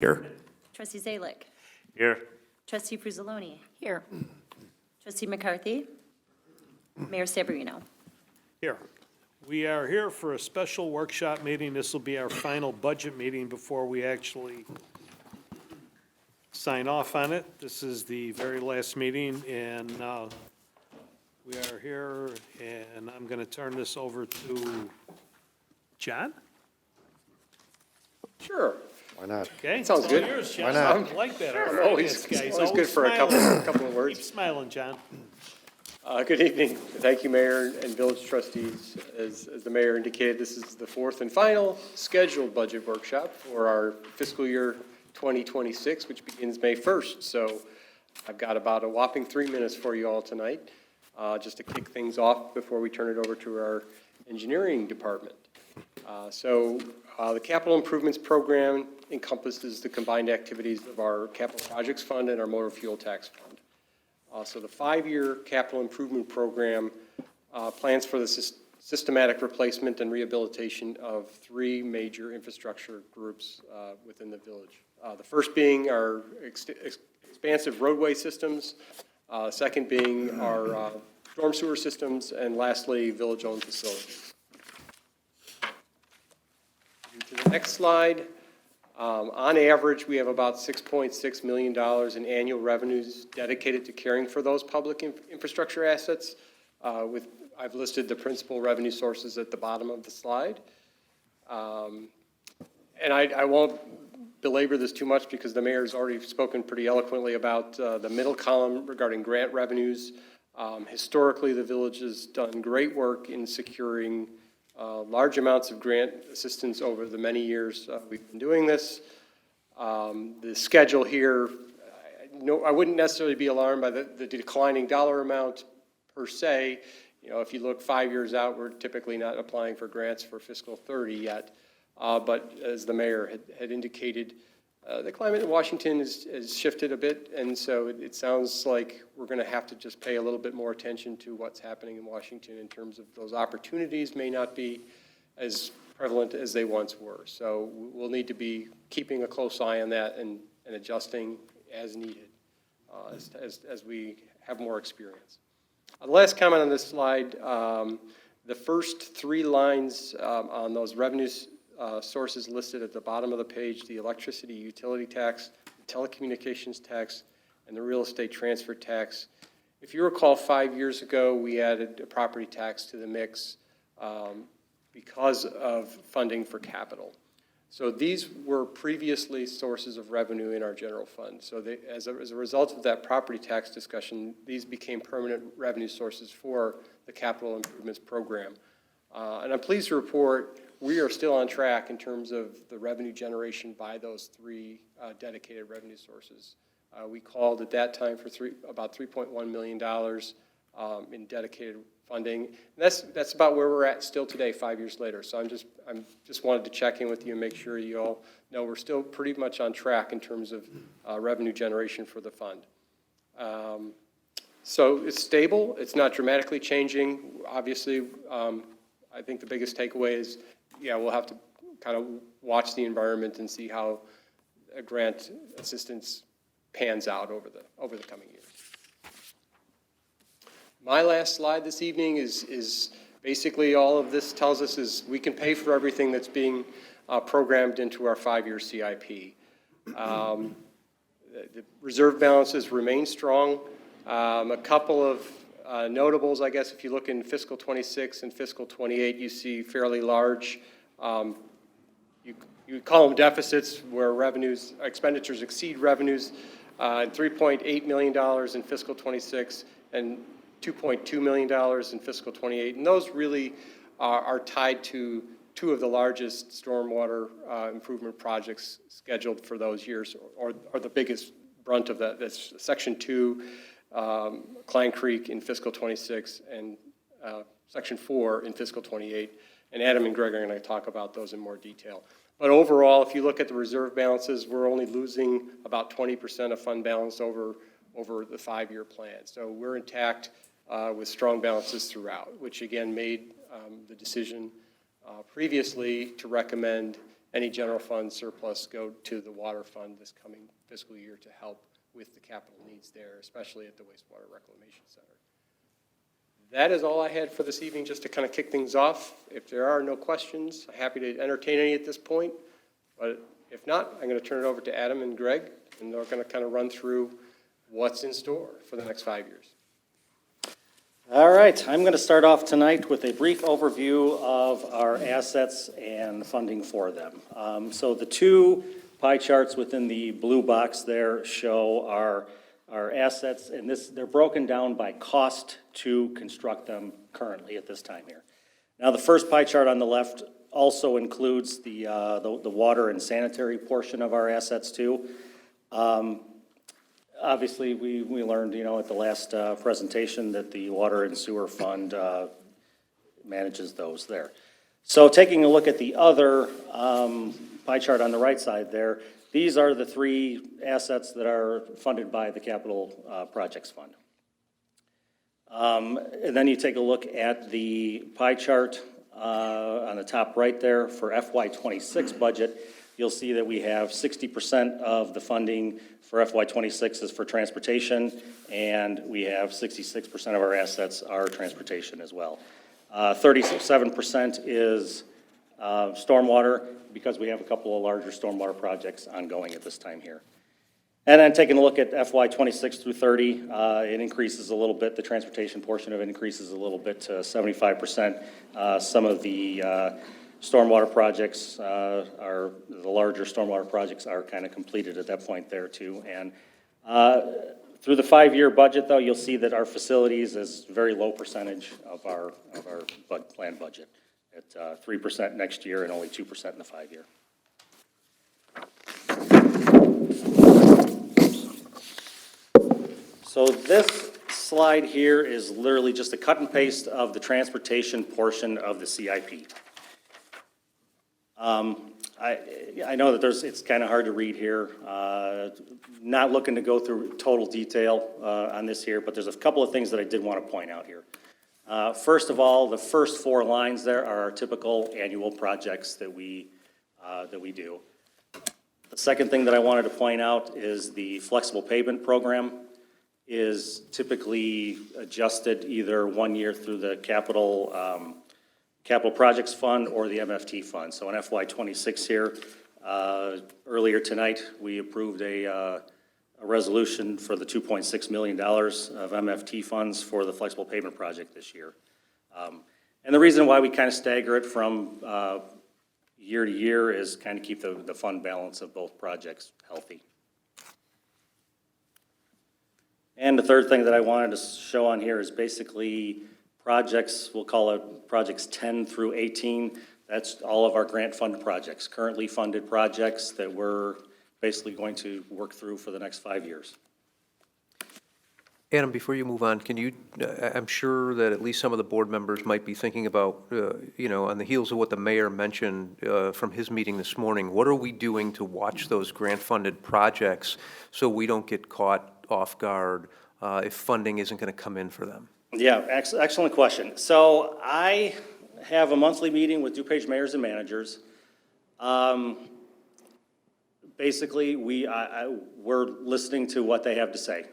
Here. Trustee Zalick. Here. Trustee Fruzzoloni. Here. Trustee McCarthy. Mayor Sabrino. Here. We are here for a special workshop meeting. This will be our final budget meeting before we actually sign off on it. This is the very last meeting, and we are here, and I'm going to turn this over to John? Sure. Why not? Okay? Sounds It's all good. yours, John. Why not? I like that. I'm always good for a couple of Keep words. smiling, John. Good evening. Thank you, Mayor and village trustees. As the mayor indicated, this is the fourth and final scheduled budget workshop for our fiscal year 2026, which begins May 1st. So I've got about a whopping 3 minutes for you all tonight, just to kick things off before we turn it over to our engineering department. The capital improvements program encompasses the combined activities of our capital projects fund and our motor fuel tax fund. So the 5-year capital improvement program plans for the systematic replacement and rehabilitation of 3 major infrastructure groups within the village. The first being our expansive roadway systems, second being our storm sewer systems, and lastly, village-owned facilities. To the next slide. On average, we have about $6.6 million in annual revenues dedicated to caring for those public infrastructure assets. I've listed the principal revenue sources at the bottom of the slide. And I won't belabor this too much because the mayor's already spoken pretty eloquently about the middle column regarding grant revenues. Historically, the village has done great work in securing large amounts of grant assistance over the many years we've been doing this. The schedule here, I wouldn't necessarily be alarmed by the declining dollar amount per se. You know, if you look 5 years out, we're typically not applying for grants for fiscal 30 yet. But as the mayor had indicated, the climate in Washington has shifted a bit, and so it sounds like we're going to have to just pay a little bit more attention to what's happening in Washington in terms of those opportunities may not be as prevalent as they once were. So we'll need to be keeping a close eye on that and adjusting as needed as we have more experience. The last comment on this slide, the first 3 lines on those revenues sources listed at the bottom of the page, the electricity utility tax, the telecommunications tax, and the real estate transfer tax. If you recall, 5 years ago, we added a property tax to the mix because of funding for capital. So these were previously sources of revenue in our general fund. So as a result of that property tax discussion, these became permanent revenue sources for the capital improvements program. And I'm pleased to report we are still on track in terms of the revenue generation by those 3 dedicated revenue sources. We called at that time for about $3.1 million in dedicated funding. And that's about where we're at still today, 5 years later. So I'm just wanted to check in with you and make sure you all know we're still pretty much on track in terms of revenue generation for the fund. So it's stable. It's not dramatically changing. Obviously, I think the biggest takeaway is, yeah, we'll have to kind of watch the environment and see how grant assistance pans out over the coming years. My last slide this evening is basically all of this tells us is we can pay for everything that's being programmed into our 5-year CIP. The reserve balances remain strong. A couple of notables, I guess, if you look in fiscal 26 and fiscal 28, you see fairly large, you call them deficits where expenditures exceed revenues, $3.8 million in fiscal 26 and $2.2 million in fiscal 28. And those really are tied to 2 of the largest stormwater improvement projects scheduled for those years, or the biggest brunt of that. That's Section 2, Klein Creek in fiscal 26, and Section 4 in fiscal 28. And Adam and Greg are going to talk about those in more detail. But overall, if you look at the reserve balances, we're only losing about 20% of fund balance over the 5-year plan. So we're intact with strong balances throughout, which again made the decision previously to recommend any general fund surplus go to the water fund this coming fiscal year to help with the capital needs there, especially at the wastewater reclamation center. That is all I had for this evening, just to kind of kick things off. If there are no questions, I'm happy to entertain any at this point. But if not, I'm going to turn it over to Adam and Greg, and they're going to kind of run through what's in store for the next 5 years. All right, I'm going to start off tonight with a brief overview of our assets and funding for them. So the two pie charts within the blue box there show our assets, and they're broken down by cost to construct them currently at this time here. Now, the first pie chart on the left also includes the water and sanitary portion of our assets too. Obviously, we learned, at the last presentation that the Water and Sewer Fund manages those there. So taking a look at the other pie chart on the right side there, these are the three assets that are funded by the Capital Projects Fund. And then you take a look at the pie chart on the top right there for FY26 budget. You'll see that we have 60% of the funding for FY26 is for transportation, and we have 66% of our assets are transportation as well. 37% is stormwater, because we have a couple of larger stormwater projects ongoing at this time here. And then taking a look at FY26 through 30, it increases a little bit. The transportation portion of it increases a little bit to 75%. Some of the stormwater projects the larger stormwater projects are kind of completed at that point there too. And through the 5-year budget, though, you'll see that our facilities is a very low percentage of our planned budget at 3% next year and only 2% in the 5-year. So this slide here is literally just a cut and paste of the transportation portion of the CIP. I know that it's kind of hard to read here. Not looking to go through total detail on this here, but there's a couple of things that I did want to point out here. First of all, the first 4 lines there are our typical annual projects that we do. The second thing that I wanted to point out is the flexible pavement program is typically adjusted either 1 year through the capital projects fund or the MFT fund. So in FY26 here, earlier tonight, we approved a resolution for the $2.6 million of MFT funds for the flexible pavement project this year. And the reason why we kind of stagger it from year to year is kind of keep the fund balance of both projects healthy. And the third thing that I wanted to show on here is basically projects, we'll call it projects 10 through 18. That's all of our grant funded projects, currently funded projects that we're basically going to work through for the next 5 years. Adam, before you move on, can you, I'm sure that at least some of the board members might be thinking about, on the heels of what the mayor mentioned from his meeting this morning, what are we doing to watch those grant-funded projects so we don't get caught off guard if funding isn't going to come in for them? Yeah, excellent question. So I have a monthly meeting with DuPage mayors and managers. Basically, we're listening to what they have to say.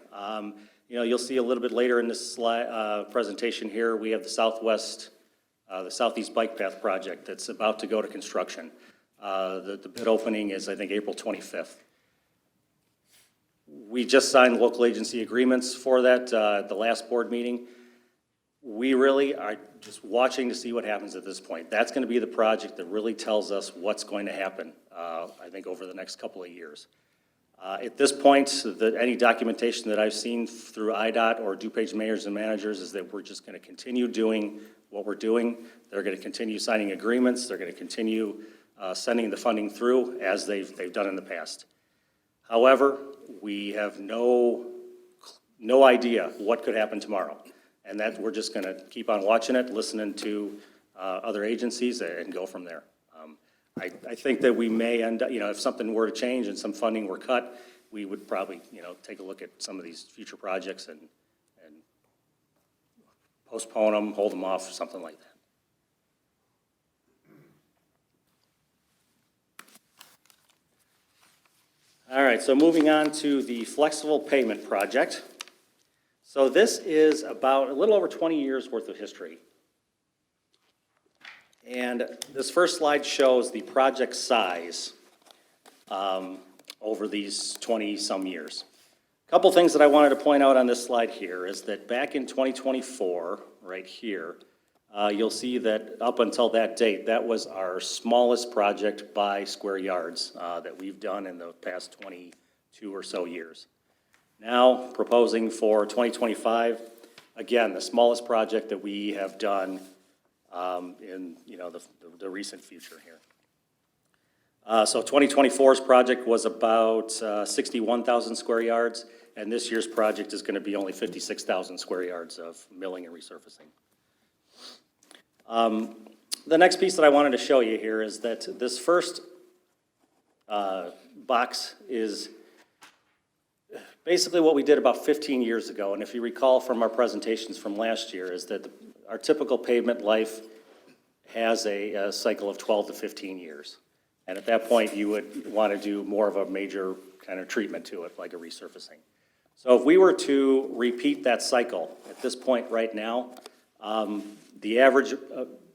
You'll see a little bit later in this slide, presentation here, we have the Southeast Bike Path project that's about to go to construction. The bid opening is, I think, April 25th. We just signed local agency agreements for that at the last board meeting. We really are just watching to see what happens at this point. That's going to be the project that really tells us what's going to happen, I think, over the next couple of years. At this point, any documentation that I've seen through IDOT or DuPage mayors and managers is that we're just going to continue doing what we're doing. They're going to continue signing agreements. They're going to continue sending the funding through as they've done in the past. However, we have no idea what could happen tomorrow. And that we're just going to keep on watching it, listening to other agencies, and go from there. I think that we may end up, if something were to change and some funding were cut, we would probably, take a look at some of these future projects and postpone them, hold them off, something like that. All right, so moving on to the flexible payment project. So this is about a little over 20 years worth of history. And this first slide shows the project size over these 20-some years. A couple things that I wanted to point out on this slide here is that back in 2024, right here, you'll see that up until that date, that was our smallest project by square yards that we've done in the past 22 or so years. Now, proposing for 2025, again, the smallest project that we have done in, the recent future here. So 2024's project was about 61,000 square yards, and this year's project is going to be only 56,000 square yards of milling and resurfacing. The next piece that I wanted to show you here is that this first box is basically what we did about 15 years ago. And if you recall from our presentations from last year, is that our typical pavement life has a cycle of 12 to 15 years. And at that point, you would want to do more of a major kind of treatment to it, like a resurfacing. So if we were to repeat that cycle at this point right now, the average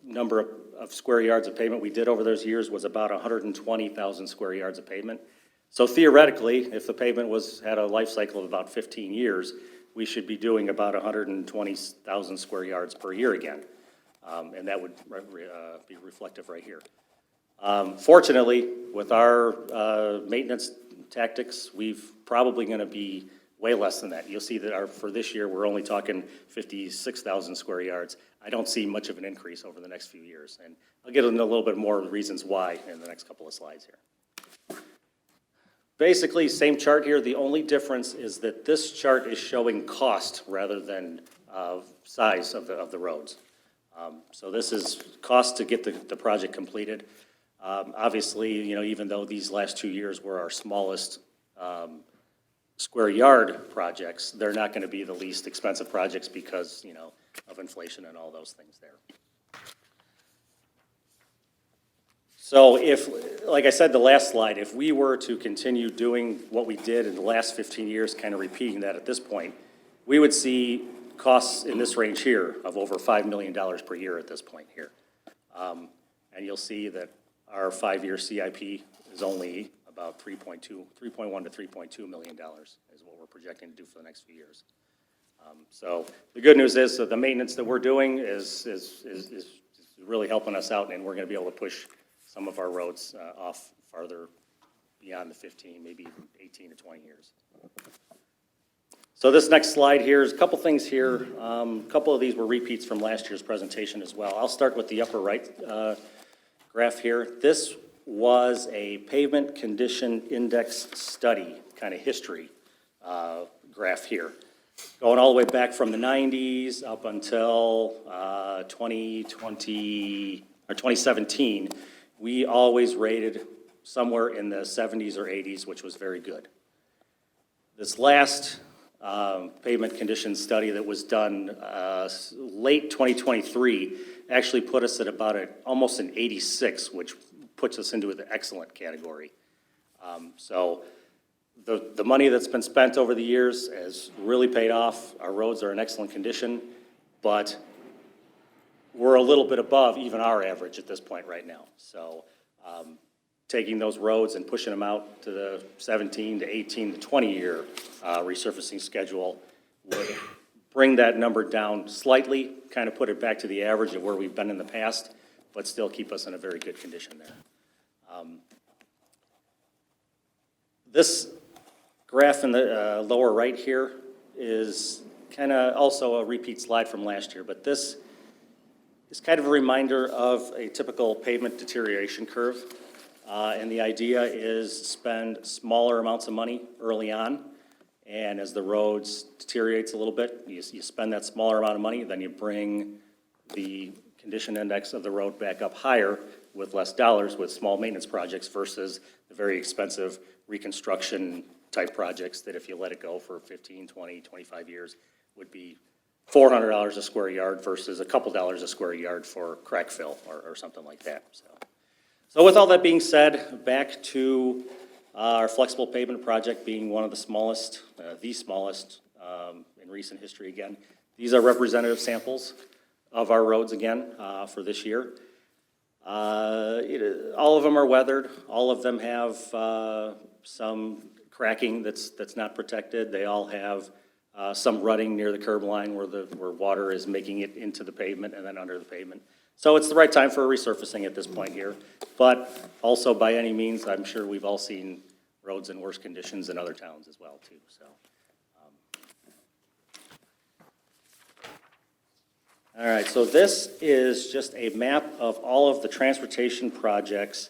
number of square yards of pavement we did over those years was about 120,000 square yards of pavement. So theoretically, if the pavement had a life cycle of about 15 years, we should be doing about 120,000 square yards per year again. And that would be reflective right here. Fortunately, with our maintenance tactics, we've probably going to be way less than that. You'll see that for this year, we're only talking 56,000 square yards. I don't see much of an increase over the next few years. And I'll get into a little bit more reasons why in the next couple of slides here. Basically, same chart here. The only difference is that this chart is showing cost rather than size of the roads. So this is cost to get the project completed. Obviously, even though these last 2 years were our smallest square yard projects, they're not going to be the least expensive projects because, of inflation and all those things there. So like I said, the last slide, if we were to continue doing what we did in the last 15 years, kind of repeating that at this point, we would see costs in this range here of over $5 million per year at this point here. And you'll see that our 5-year CIP is only about $3.1 to $3.2 million is what we're projecting to do for the next few years. So the good news is that the maintenance that we're doing is really helping us out, and we're going to be able to push some of our roads off farther beyond the 15, maybe even 18 to 20 years. So this next slide here is a couple things here. A couple of these were repeats from last year's presentation as well. I'll start with the upper right graph here. This was a pavement condition index study, kind of history graph here. Going all the way back from the 90s up until 2020 or 2017, we always rated somewhere in the 70s or 80s, which was very good. This last pavement condition study that was done late 2023 actually put us at about almost an 86, which puts us into the excellent category. So the money that's been spent over the years has really paid off. Our roads are in excellent condition, but we're a little bit above even our average at this point right now. So taking those roads and pushing them out to the 17 to 18 to 20-year resurfacing schedule would bring that number down slightly, kind of put it back to the average of where we've been in the past, but still keep us in a very good condition there. This graph in the lower right here is kind of also a repeat slide from last year, but this is kind of a reminder of a typical pavement deterioration curve. And the idea is spend smaller amounts of money early on, and as the roads deteriorates a little bit, you spend that smaller amount of money, then you bring the condition index of the road back up higher with less dollars with small maintenance projects versus the very expensive reconstruction type projects that if you let it go for 15, 20, 25 years would be $400 a square yard versus a couple dollars a square yard for crack fill or something like that. So with all that being said, back to Our flexible pavement project being one of the smallest in recent history again. These are representative samples of our roads again for this year. All of them are weathered. All of them have some cracking that's not protected. They all have some rutting near the curb line where water is making it into the pavement and then under the pavement. So it's the right time for resurfacing at this point here. But also by any means, I'm sure we've all seen roads in worse conditions in other towns as well too, so. All right, so this is just a map of all of the transportation projects,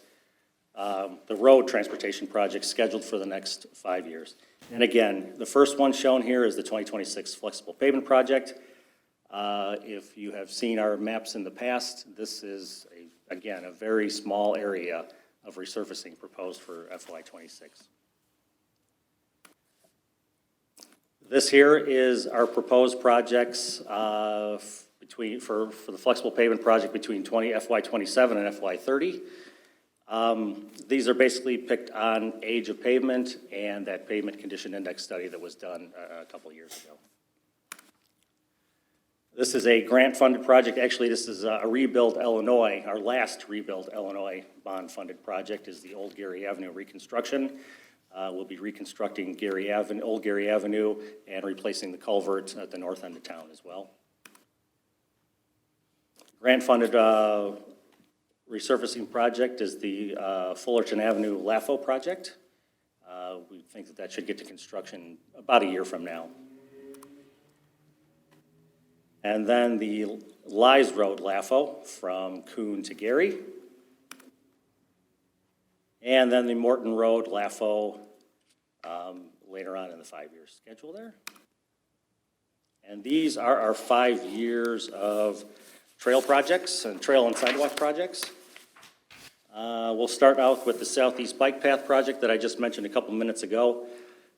the road transportation projects scheduled for the next 5 years. And again, the first one shown here is the 2026 flexible pavement project. If you have seen our maps in the past, this is, again, a very small area of resurfacing proposed for FY26. This here is our proposed projects for the flexible pavement project between FY27 and FY30. These are basically picked on age of pavement and that pavement condition index study that was done a couple of years ago. This is a grant-funded project. Actually, this is a Rebuild Illinois. Our last Rebuild Illinois bond-funded project is the Old Gary Avenue reconstruction. We'll be reconstructing Old Gary Avenue and replacing the culvert at the north end of town as well. Grant-funded resurfacing project is the Fullerton Avenue LAFO project. We think that should get to construction about a year from now. And then the Lies Road LAFO from Coon to Gary. And then the Morton Road LAFO later on in the 5-year schedule there. And these are our 5 years of trail projects and trail and sidewalk projects. We'll start out with the Southeast Bike Path project that I just mentioned a couple minutes ago.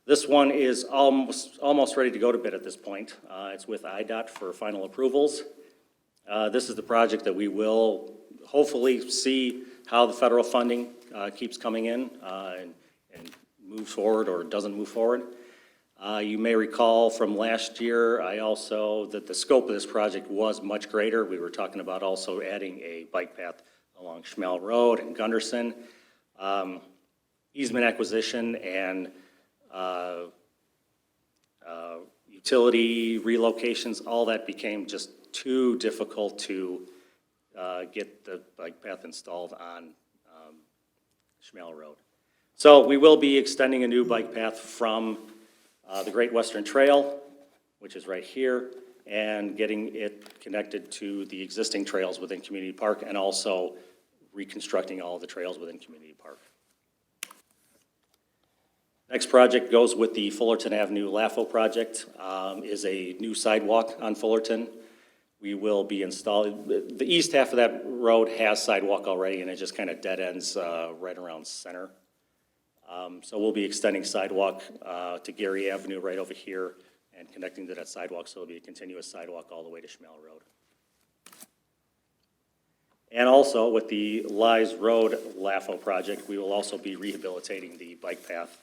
This one is almost ready to go to bid at this point. It's with IDOT for final approvals. This is the project that we will hopefully see how the federal funding keeps coming in and moves forward or doesn't move forward. You may recall from last year, that the scope of this project was much greater. We were talking about also adding a bike path along Schmel Road and Gunderson. Easement acquisition and utility relocations, all that became just too difficult to get the bike path installed on Schmel Road. So we will be extending a new bike path from the Great Western Trail, which is right here, and getting it connected to the existing trails within Community Park and also reconstructing all the trails within Community Park. Next project goes with the Fullerton Avenue LAFO project, is a new sidewalk on Fullerton. We will be installing, the east half of that road has sidewalk already and it just kind of dead ends right around center. So we'll be extending sidewalk to Gary Avenue right over here and connecting to that sidewalk, so it'll be a continuous sidewalk all the way to Schmel Road. And also with the Lies Road LAFO project, we will also be rehabilitating the bike path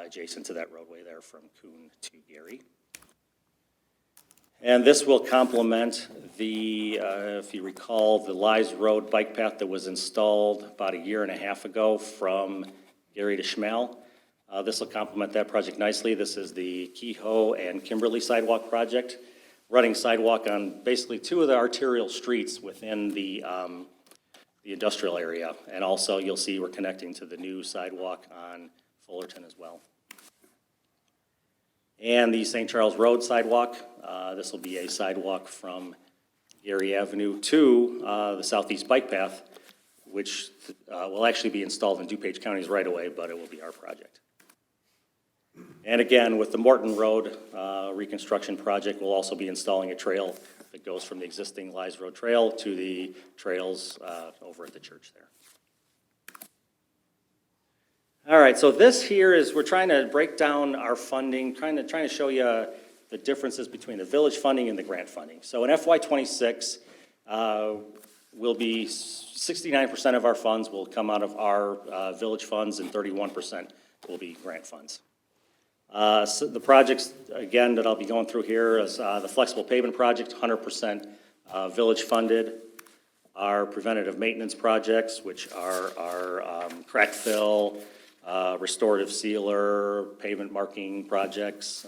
adjacent to that roadway there from Coon to Gary. And this will complement the, if you recall, the Lies Road bike path that was installed about a year and a half ago from Gary to Schmel. This will complement that project nicely. This is the Kehoe and Kimberly sidewalk project, running sidewalk on basically 2 of the arterial streets within the industrial area. And also you'll see we're connecting to the new sidewalk on Fullerton as well. And the St. Charles Road sidewalk, this will be a sidewalk from Gary Avenue to the Southeast Bike Path, which will actually be installed in DuPage County's right away, but it will be our project. And again, with the Morton Road reconstruction project, we'll also be installing a trail that goes from the existing Lies Road Trail to the trails over at the church there. All right, so this here is, we're trying to break down our funding, trying to show you the differences between the village funding and the grant funding. So in FY26, we'll be 69% of our funds will come out of our village funds, and 31% will be grant funds. So the projects, again, that I'll be going through here is the flexible pavement project, 100% village funded. Our preventative maintenance projects, which are our crack fill, restorative sealer, pavement marking projects,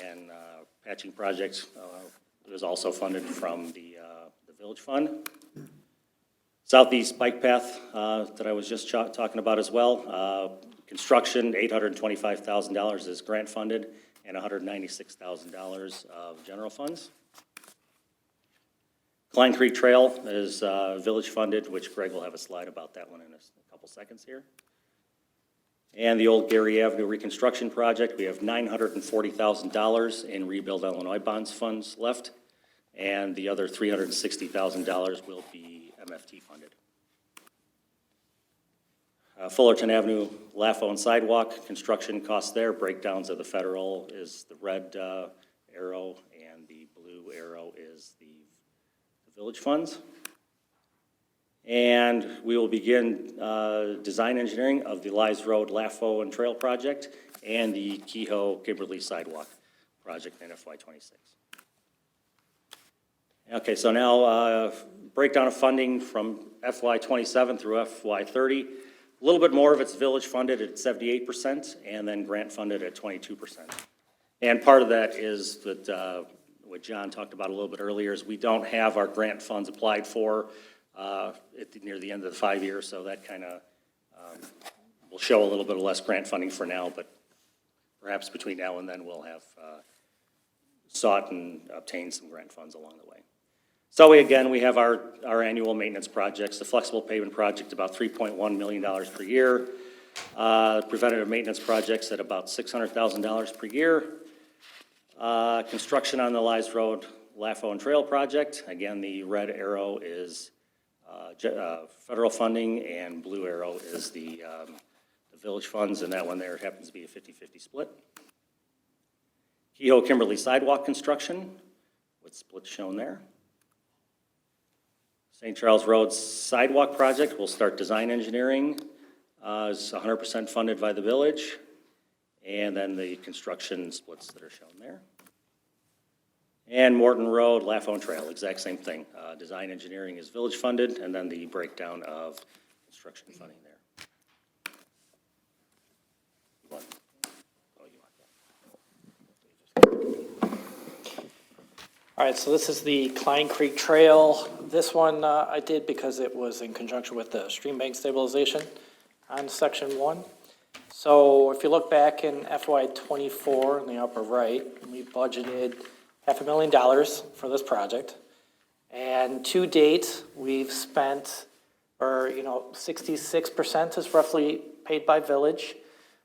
and patching projects, is also funded from the village fund. Southeast Bike Path that I was just talking about as well. Construction, $825,000 is grant funded, and $196,000 of general funds. Klein Creek Trail is village funded, which Greg will have a slide about that one in a couple seconds here. And the old Gary Avenue reconstruction project, we have $940,000 in Rebuild Illinois bonds funds left, and the other $360,000 will be MFT funded. Fullerton Avenue, LAFO and sidewalk, construction costs there, breakdowns of the federal is the red arrow, and the blue arrow is the village funds. And we will begin design engineering of the Lies Road, LAFO and Trail project, and the Kehoe Kimberly sidewalk project in FY26. Okay, so now breakdown of funding from FY27 through FY30. A little bit more of it's village funded at 78%, and then grant funded at 22%. And part of that is that what John talked about a little bit earlier is we don't have our grant funds applied for near the end of the 5 years, so that kind of will show a little bit of less grant funding for now, but perhaps between now and then we'll have sought and obtained some grant funds along the way. So we have our annual maintenance projects, the flexible pavement project, about $3.1 million per year. Preventative maintenance projects at about $600,000 per year. Construction on the Lies Road, LAFO and Trail project. Again, the red arrow is federal funding, and blue arrow is the village funds, and that one there happens to be a 50-50 split. Kehoe Kimberly sidewalk construction, with splits shown there. St. Charles Road sidewalk project, we'll start design engineering. Is 100% funded by the village. And then the construction splits that are shown there. And Morton Road, LAFO and Trail, exact same thing. Design engineering is village funded, and then the breakdown of construction funding there. All right, so this is the Klein Creek Trail. This one I did because it was in conjunction with the stream bank stabilization on section 1. So if you look back in FY '24 in the upper right, we budgeted $500,000 for this project. And to date, we've spent, 66% is roughly paid by village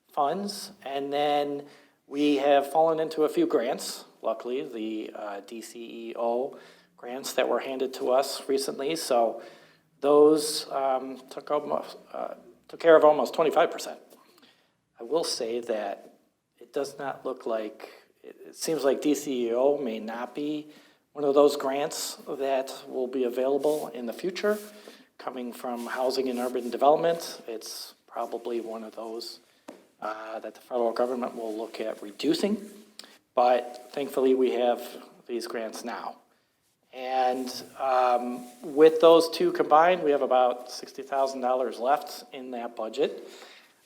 funds. And then we have fallen into a few grants, luckily, the DCEO grants that were handed to us recently. So those took care of almost 25%. I will say that it does not look like, it seems like DCEO may not be one of those grants that will be available in the future. Coming from Housing and Urban Development, it's probably one of those that the federal government will look at reducing. But thankfully, we have these grants now. And with those two combined, we have about $60,000 left in that budget.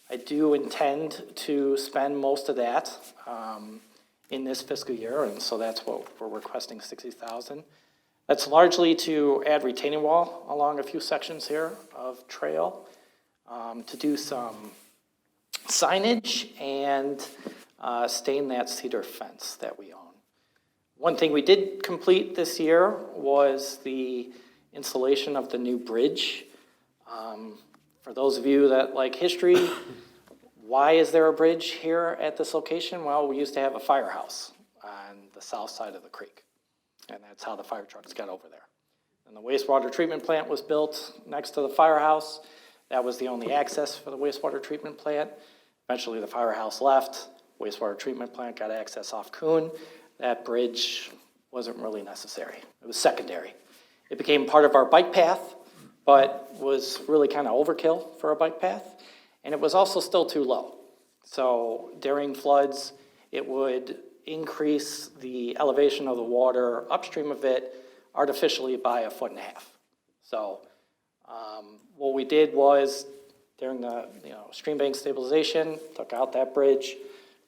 I do intend to spend most of that in this fiscal year, and so that's what we're requesting, $60,000. That's largely to add retaining wall along a few sections here of trail, to do some signage and stain that cedar fence that we own. One thing we did complete this year was the installation of the new bridge. For those of you that like history, why is there a bridge here at this location? Well, we used to have a firehouse on the south side of the creek, and that's how the fire trucks got over there. And the wastewater treatment plant was built next to the firehouse. That was the only access for the wastewater treatment plant. Eventually, the firehouse left. Wastewater treatment plant got access off Coon. That bridge wasn't really necessary. It was secondary. It became part of our bike path but was really kind of overkill for a bike path. And it was also still too low. So during floods, it would increase the elevation of the water upstream of it artificially by 1.5 feet. So what we did was during the stream bank stabilization, took out that bridge,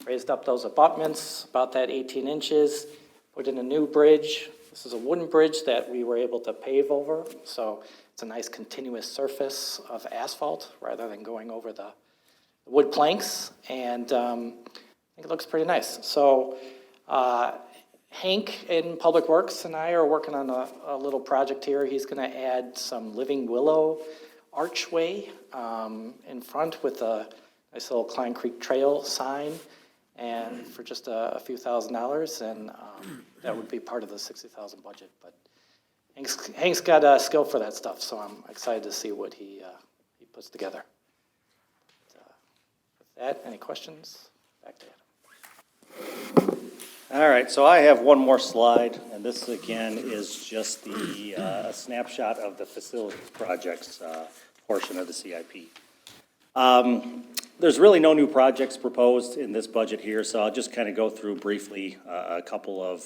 raised up those abutments about that 18 inches, put in a new bridge. This is a wooden bridge that we were able to pave over, so it's a nice continuous surface of asphalt rather than going over the wood planks, and I think it looks pretty nice. So Hank in Public Works and I are working on a little project here. He's going to add some living willow archway in front with a nice little Klein Creek Trail sign, and for just a few $1,000s, and that would be part of the $60,000 budget. But Hank's got a skill for that stuff, so I'm excited to see what he puts together. With that, any questions? Back to Adam. All right, so I have one more slide, and this again is just the snapshot of the facilities projects portion of the CIP. There's really no new projects proposed in this budget here, so I'll just kind of go through briefly a couple of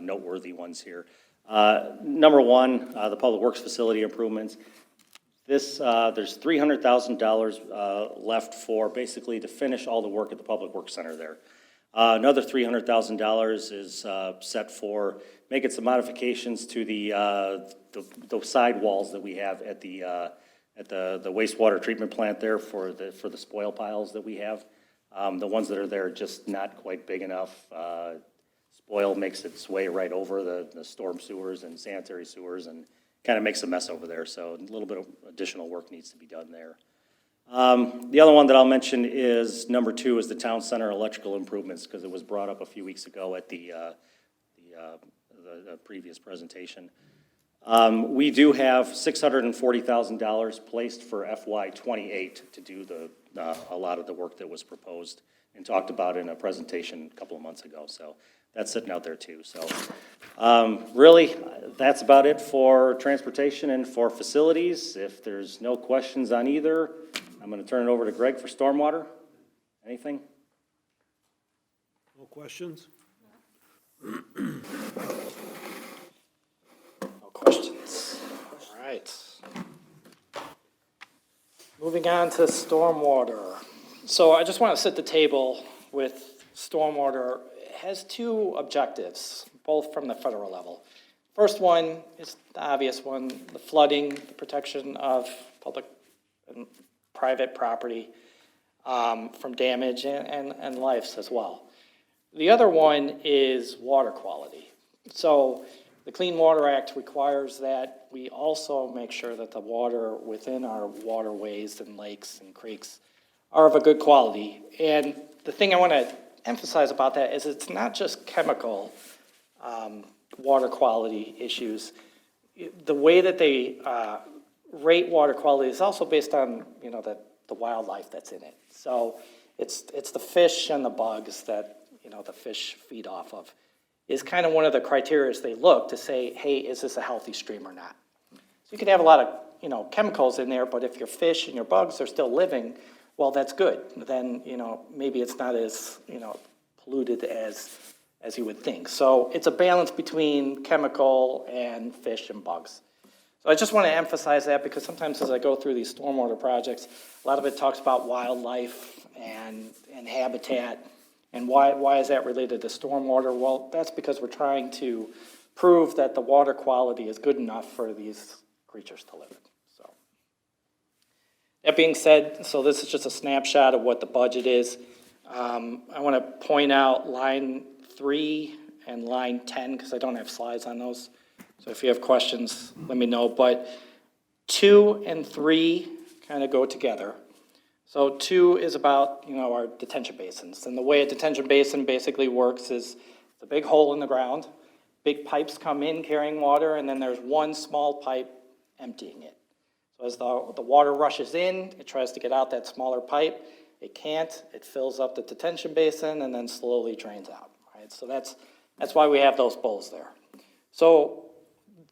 noteworthy ones here. Number one, the Public Works facility improvements. There's $300,000 left for basically to finish all the work at the Public Works Center there. Another $300,000 is set for making some modifications to the side walls that we have at the wastewater treatment plant there for the spoil piles that we have. The ones that are there are just not quite big enough. Spoil makes its way right over the storm sewers and sanitary sewers and kind of makes a mess over there. So a little bit of additional work needs to be done there. The other one that I'll mention is number 2 is the town center electrical improvements, because it was brought up a few weeks ago at the previous presentation. We do have $640,000 placed for FY28 to do a lot of the work that was proposed and talked about in a presentation a couple of months ago. So that's sitting out there too. So really, that's about it for transportation and for facilities. If there's no questions on either, I'm going to turn it over to Greg for stormwater. Anything? No questions? No questions. All right. Moving on to stormwater. So I just want to set the table with stormwater. It has 2 objectives, both from the federal level. First one is the obvious one, the flooding, the protection of public and private property from damage and lives as well. The other one is water quality. So the Clean Water Act requires that we also make sure that the water within our waterways and lakes and creeks are of a good quality. And the thing I want to emphasize about that is it's not just chemical water quality issues. The way that they rate water quality is also based on, the wildlife that's in it. So it's the fish and the bugs that, the fish feed off of is kind of one of the criteria they look to say, hey, is this a healthy stream or not? So you can have a lot of, chemicals in there, but if your fish and your bugs are still living, well, that's good. Then, maybe it's not as, polluted as you would think. So it's a balance between chemical and fish and bugs. So I just want to emphasize that because sometimes as I go through these stormwater projects, a lot of it talks about wildlife and habitat. And why is that related to stormwater? Well, that's because we're trying to prove that the water quality is good enough for these creatures to live in. So that being said, so this is just a snapshot of what the budget is. I want to point out line 3 and line 10 because I don't have slides on those. So if you have questions, let me know. But 2 and 3 kind of go together. So 2 is about, our detention basins. And the way a detention basin basically works is it's a big hole in the ground. Big pipes come in carrying water, and then there's one small pipe emptying it. So as the water rushes in, it tries to get out that smaller pipe. It can't. It fills up the detention basin and then slowly drains out. Right? So that's why we have those bowls there. So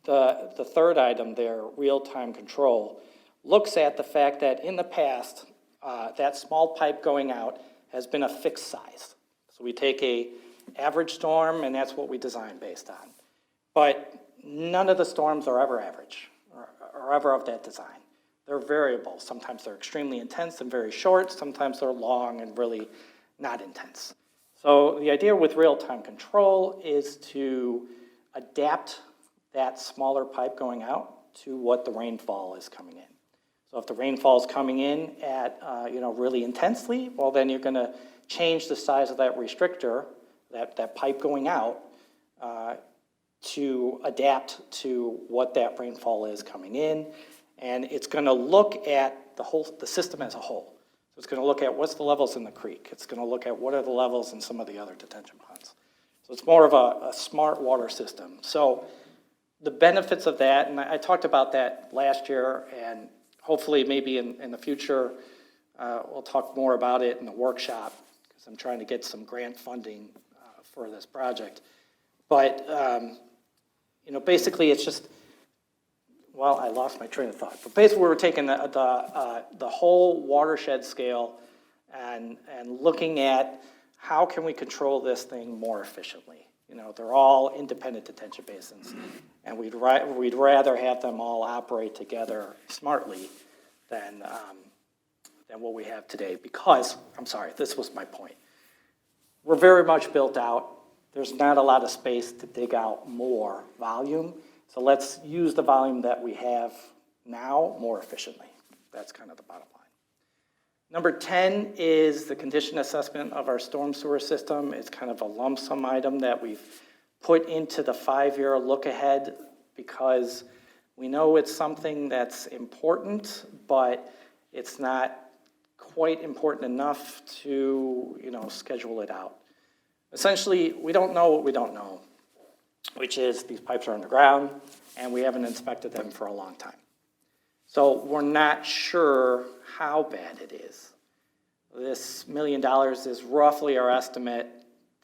the third item there, real-time control, looks at the fact that in the past, that small pipe going out has been a fixed size. So we take a average storm, and that's what we design based on. But none of the storms are ever average, or ever of that design. They're variable. Sometimes they're extremely intense and very short. Sometimes they're long and really not intense. So the idea with real-time control is to adapt that smaller pipe going out to what the rainfall is coming in. So if the rainfall is coming in at, really intensely, well, then you're going to change the size of that restrictor, that pipe going out, to adapt to what that rainfall is coming in. And it's going to look at the system as a whole. So it's going to look at what's the levels in the creek. It's going to look at what are the levels in some of the other detention ponds. So it's more of a smart water system. So the benefits of that, and I talked about that last year, and hopefully maybe in the future, we'll talk more about it in the workshop, because I'm trying to get some grant funding for this project. But, basically it's just, well, I lost my train of thought. But basically we're taking the whole watershed scale and looking at how can we control this thing more efficiently. They're all independent detention basins, and we'd rather have them all operate together smartly than what we have today. Because, I'm sorry, this was my point. We're very much built out. There's not a lot of space to dig out more volume. So let's use the volume that we have now more efficiently. That's kind of the bottom line. Number 10 is the condition assessment of our storm sewer system. It's kind of a lump sum item that we've put into the 5-year look ahead because we know it's something that's important, but it's not quite important enough to, schedule it out. Essentially, we don't know what we don't know, which is these pipes are underground and we haven't inspected them for a long time. So we're not sure how bad it is. This $1 million is roughly our estimate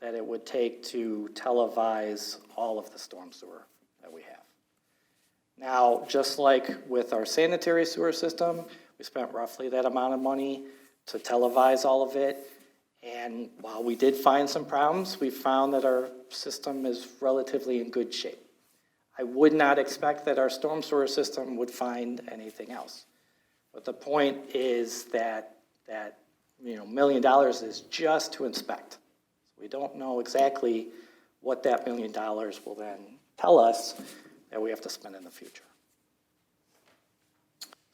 that it would take to televise all of the storm sewer that we have. Now, just like with our sanitary sewer system, we spent roughly that amount of money to televise all of it. And while we did find some problems, we found that our system is relatively in good shape. I would not expect that our storm sewer system would find anything else. But the point is that $1 million is just to inspect. We don't know exactly what that $1 million will then tell us that we have to spend in the future.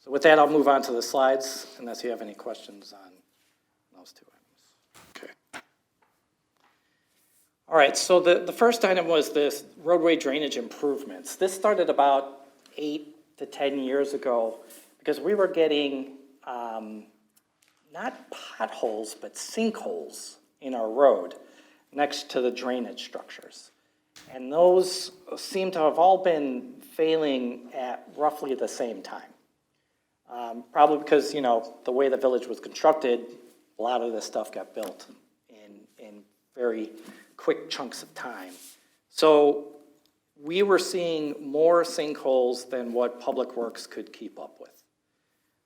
So with that, I'll move on to the slides, unless you have any questions on those two items. Okay. All right, so the first item was this roadway drainage improvements. This started about 8 to 10 years ago because we were getting not potholes, but sinkholes in our road next to the drainage structures. And those seem to have all been failing at roughly the same time. Probably because, the way the village was constructed, a lot of this stuff got built in very quick chunks of time. So we were seeing more sinkholes than what Public Works could keep up with.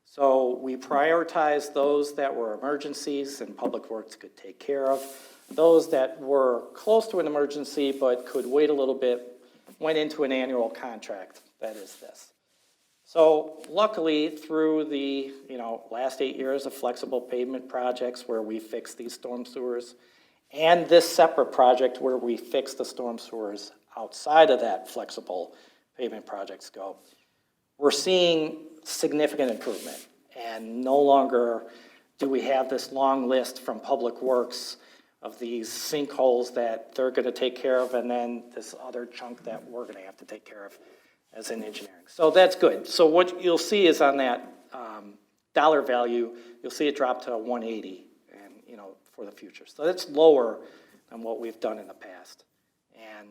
So we prioritized those that were emergencies and Public Works could take care of. Those that were close to an emergency but could wait a little bit went into an annual contract, that is this. So luckily, through the last 8 years of flexible pavement projects where we fixed these storm sewers, and this separate project where we fixed the storm sewers outside of that flexible pavement project scope, we're seeing significant improvement. And no longer do we have this long list from Public Works of these sinkholes that they're going to take care of, and then this other chunk that we're going to have to take care of as in engineering. So that's good. So what you'll see is on that dollar value, you'll see it drop to 180 and, for the future. So that's lower than what we've done in the past. And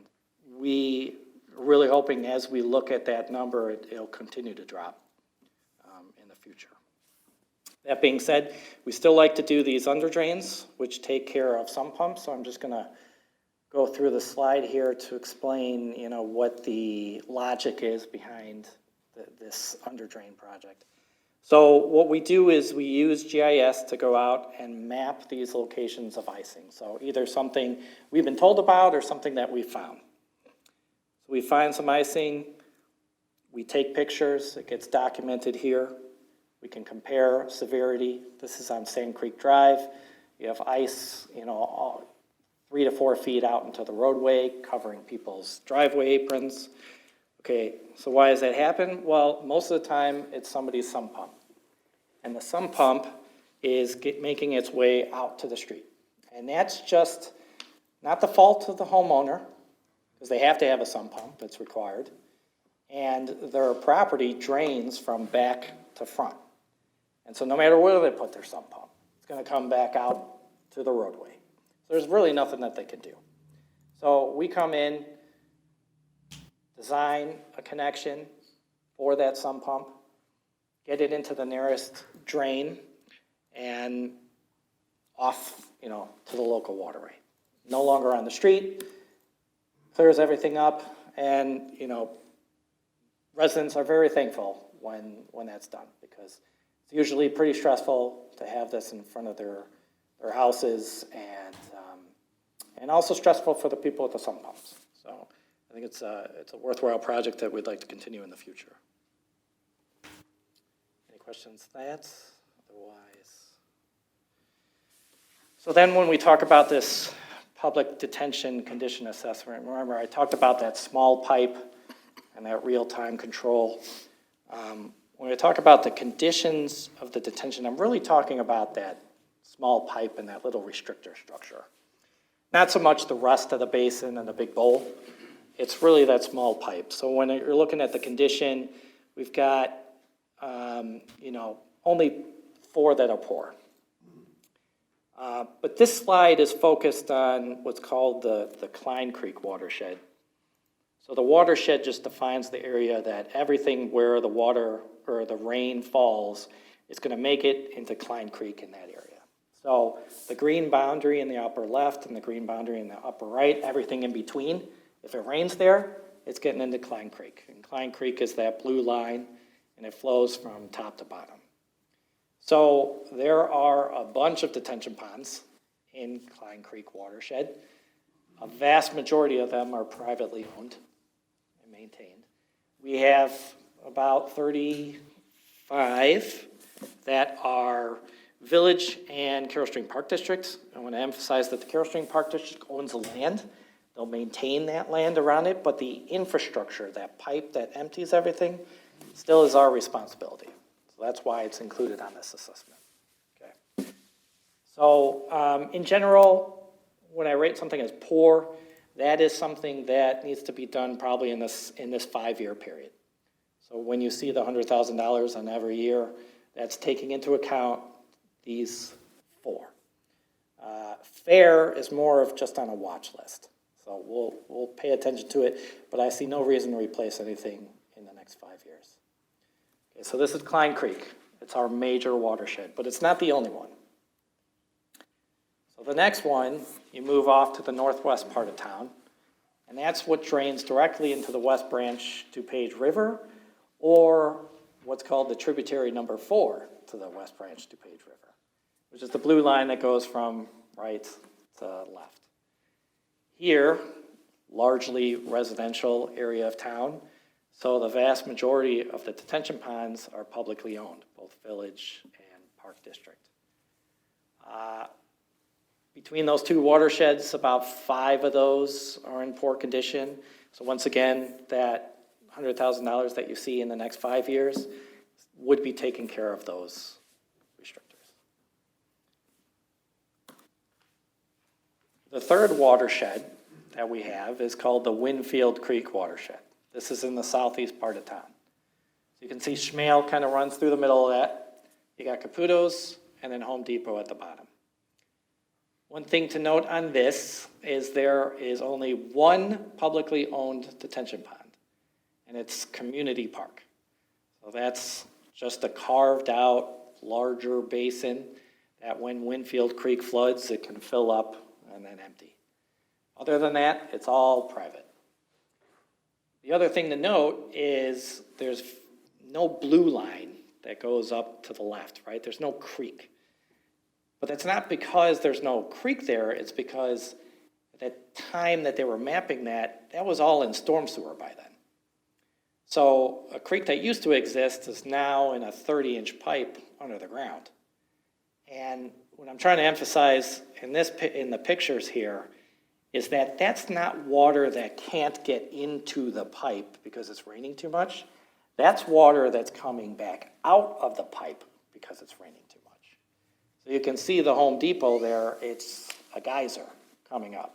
we are really hoping as we look at that number, it'll continue to drop in the future. That being said, we still like to do these under drains, which take care of some pumps. So I'm just going to go through the slide here to explain, what the logic is behind this under drain project. So what we do is we use GIS to go out and map these locations of icing. So either something we've been told about or something that we found. So we find some icing, we take pictures, it gets documented here. We can compare severity. This is on Sand Creek Drive. You have ice, 3 to 4 feet out into the roadway, covering people's driveway aprons. Okay, so why does that happen? Well, most of the time, it's somebody's sump pump. And the sump pump is making its way out to the street. And that's just not the fault of the homeowner, because they have to have a sump pump, it's required. And their property drains from back to front. And so no matter where they put their sump pump, it's gonna come back out to the roadway. So there's really nothing that they can do. So we come in, design a connection for that sump pump, get it into the nearest drain, and off, to the local waterway. No longer on the street, clears everything up, and, residents are very thankful when that's done, because it's usually pretty stressful to have this in front of their houses, and also stressful for the people with the sump pumps. So I think it's a worthwhile project that we'd like to continue in the future. Any questions on that? Otherwise. So then when we talk about this public detention condition assessment, remember I talked about that small pipe and that real-time control. When we talk about the conditions of the detention, I'm really talking about that small pipe and that little restrictor structure. Not so much the rest of the basin and the big bowl. It's really that small pipe. So when you're looking at the condition, we've got, only 4 that are poor. But this slide is focused on what's called the Klein Creek watershed. So the watershed just defines the area that everything where the water or the rain falls is going to make it into Klein Creek in that area. So the green boundary in the upper left and the green boundary in the upper right, everything in between, if it rains there, it's getting into Klein Creek. And Klein Creek is that blue line, and it flows from top to bottom. So there are a bunch of detention ponds in Klein Creek watershed. A vast majority of them are privately owned and maintained. We have about 35 that are Village and Carroll Stream Park Districts. I want to emphasize that the Carroll Stream Park District owns the land. They'll maintain that land around it, but the infrastructure, that pipe that empties everything, still is our responsibility. So that's why it's included on this assessment. Okay. So in general, when I rate something as poor, that is something that needs to be done probably in this 5-year period. So when you see the $100,000 on every year, that's taking into account these 4. Fair is more of just on a watch list. So we'll pay attention to it, but I see no reason to replace anything in the next 5 years. Okay, so this is Klein Creek. It's our major watershed, but it's not the only one. So the next one, you move off to the northwest part of town, and that's what drains directly into the West Branch DuPage River, or what's called the tributary number 4 to the West Branch DuPage River, which is the blue line that goes from right to left. Here, largely residential area of town, so the vast majority of the detention ponds are publicly owned, both Village and Park District. Between those 2 watersheds, about 5 of those are in poor condition. So once again, that $100,000 that you see in the next 5 years would be taking care of those restrictors. The third watershed that we have is called the Winfield Creek watershed. This is in the southeast part of town. So you can see Schmale kind of runs through the middle of that. You got Caputo's and then Home Depot at the bottom. One thing to note on this is there is only one publicly owned detention pond, and it's Community Park. So that's just a carved out larger basin that when Winfield Creek floods, it can fill up and then empty. Other than that, it's all private. The other thing to note is there's no blue line that goes up to the left, right? There's no creek. But that's not because there's no creek there, it's because at the time that they were mapping that, that was all in storm sewer by then. So a creek that used to exist is now in a 30-inch pipe under the ground. And what I'm trying to emphasize in the pictures here is that that's not water that can't get into the pipe because it's raining too much. That's water that's coming back out of the pipe because it's raining too much. So you can see the Home Depot there, it's a geyser coming up.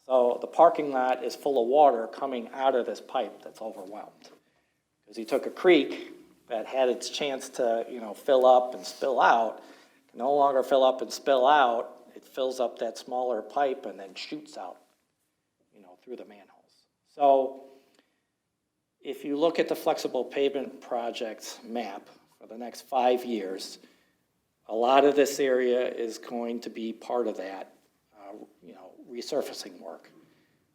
So the parking lot is full of water coming out of this pipe that's overwhelmed. Because he took a creek that had its chance to, fill up and spill out, can no longer fill up and spill out. It fills up that smaller pipe and then shoots out, through the manholes. So if you look at the flexible pavement project map for the next 5 years, a lot of this area is going to be part of that, resurfacing work.